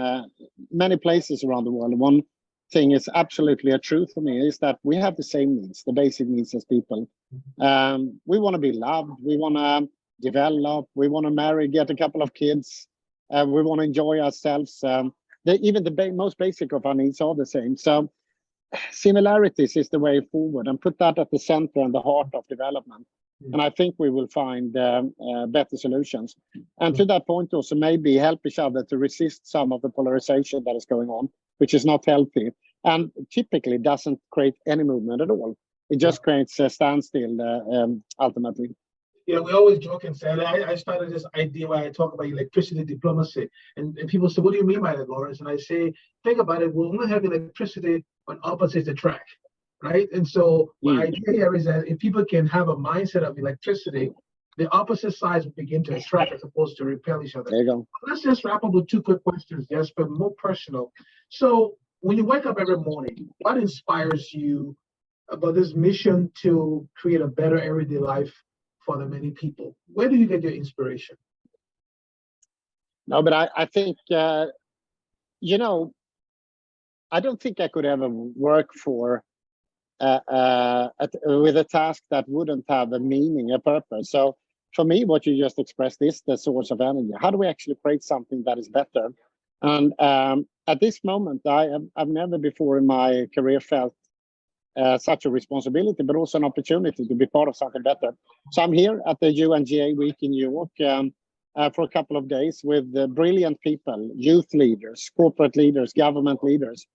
many places around the world. One thing is absolutely a truth for me is that we have the same needs, the basic needs as people. We want to be loved. We want to develop. We want to marry, get a couple of kids. We want to enjoy ourselves. Even the most basic of our needs are the same. So similarities is the way forward, and put that at the center and the heart of development. And I think we will find better solutions. And to that point also, maybe help each other to resist some of the polarization that is going on, which is not healthy and typically doesn't create any movement at all. It just creates a standstill ultimately. Yeah, we always joke and say, I started this idea where I talk about electricity diplomacy. And people say, what do you mean by that, Lawrence? And I say, think about it. We'll only have electricity when opposites attract, right? And so my idea here is that if people can have a mindset of electricity, the opposite sides will begin to attract as opposed to repel each other. There you go. Let's just wrap up with two quick questions, Jesper, more personal. So when you wake up every morning, what inspires you about this mission to create a better everyday life for the many people? Where do you get your inspiration? No, but I think, I don't think I could ever work for with a task that wouldn't have a meaning, a purpose. So for me, what you just expressed is the source of energy. How do we actually create something that is better? And at this moment, I've never before in my career felt such a responsibility, but also an opportunity to be part of something better. So I'm here at the UNGA week in New York for a couple of days with brilliant people, youth leaders, corporate leaders, government leaders,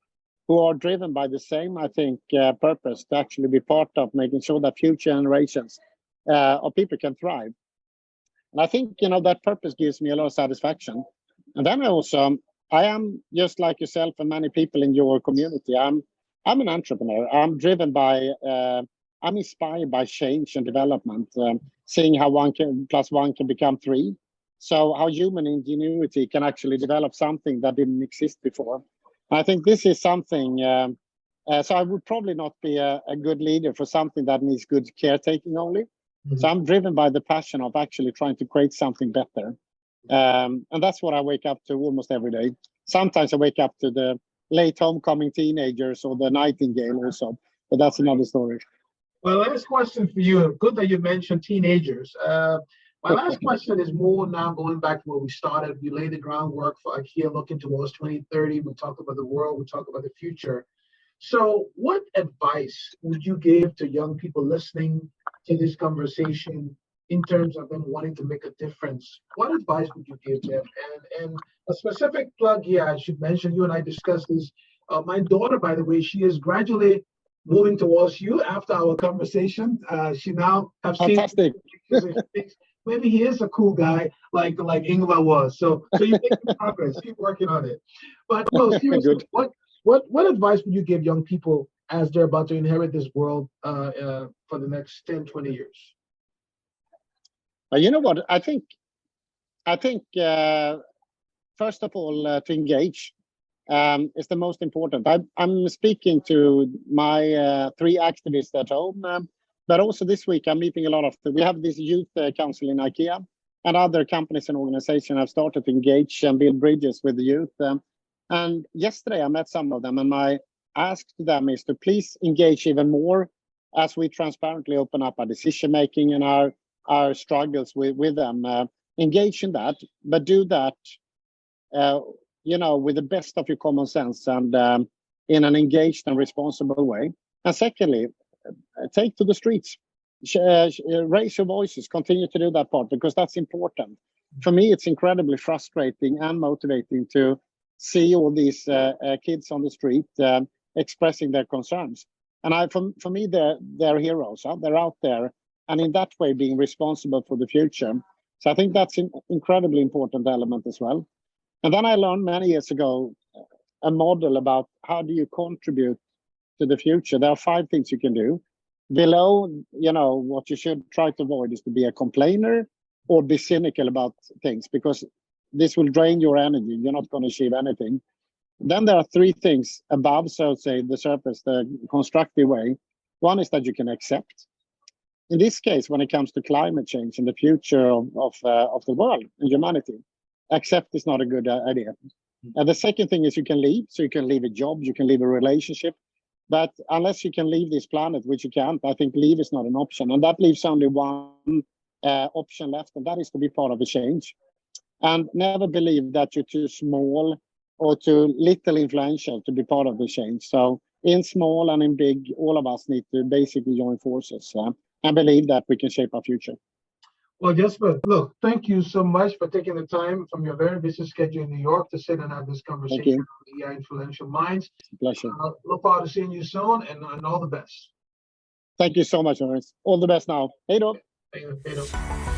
who are driven by the same, I think, purpose to actually be part of making sure that future generations of people can thrive. And I think, that purpose gives me a lot of satisfaction. And then I am just like yourself and many people in your community. I'm an entrepreneur. I'm driven by, I'm inspired by change and development, seeing how 1 plus 1 can become 3. So how human ingenuity can actually develop something that didn't exist before. I think this is something, so I would probably not be a good leader for something that needs good caretaking only. So I'm driven by the passion of actually trying to create something better. And that's what I wake up to almost every day. Sometimes I wake up to the late homecoming teenagers or the nightingale also. but that's another story. Well, last question for you. Good that you mentioned teenagers. My last question is more now going back to where we started. We laid the groundwork for IKEA looking towards 2030. We talked about the world. We talked about the future. So what advice would you give to young people listening to this conversation in terms of them wanting to make a difference? What advice would you give them? And a specific plug here, I should mention, you and I discussed this. My daughter, by the way, she is gradually moving towards you after our conversation. She now have seen Fantastic. maybe he is a cool guy like Ingvar was. So you're making progress. Keep working on it. But no, seriously, what advice would you give young people as they're about to inherit this world for the next 10, 20 years? You know what? I think first of all, to engage is the most important. I'm speaking to my 3 activists at home, but also this week I'm meeting a lot of. We have this youth council in IKEA, and other companies and organizations have started to engage and build bridges with the youth. And yesterday I met some of them, and my ask to them is to please engage even more as we transparently open up our decision making and our struggles with them. Engage in that, but do that with the best of your common sense and in an engaged and responsible way. And secondly, take to the streets, raise your voices, continue to do that part, because that's important. For me, it's incredibly frustrating and motivating to see all these kids on the street expressing their concerns. And for me, they're heroes. They're out there, and in that way being responsible for the future. So I think that's an incredibly important element as well. And then I learned many years ago a model about how do you contribute to the future. There are 5 things you can do. Below, what you should try to avoid is to be a complainer or be cynical about things, because this will drain your energy. You're not going to achieve anything. Then there are 3 things above, so say the surface, the constructive way. One is that you can accept. In this case, when it comes to climate change and the future of the world and humanity, accept is not a good idea. And the second thing is you can leave. So you can leave a job, you can leave a relationship. But unless you can leave this planet, which you can't, I think leave is not an option. And that leaves only one option left, and that is to be part of the change. And never believe that you're too small or too little influential to be part of the change. So in small and in big, all of us need to basically join forces and believe that we can shape our future. Well, Jesper, look, thank you so much for taking the time from your very busy schedule in New York to sit and have this conversation on the Influential Minds. It's a pleasure. Look forward to seeing you soon, and all the best. Thank you so much, Lawrence. All the best now. Hej då. Hej då.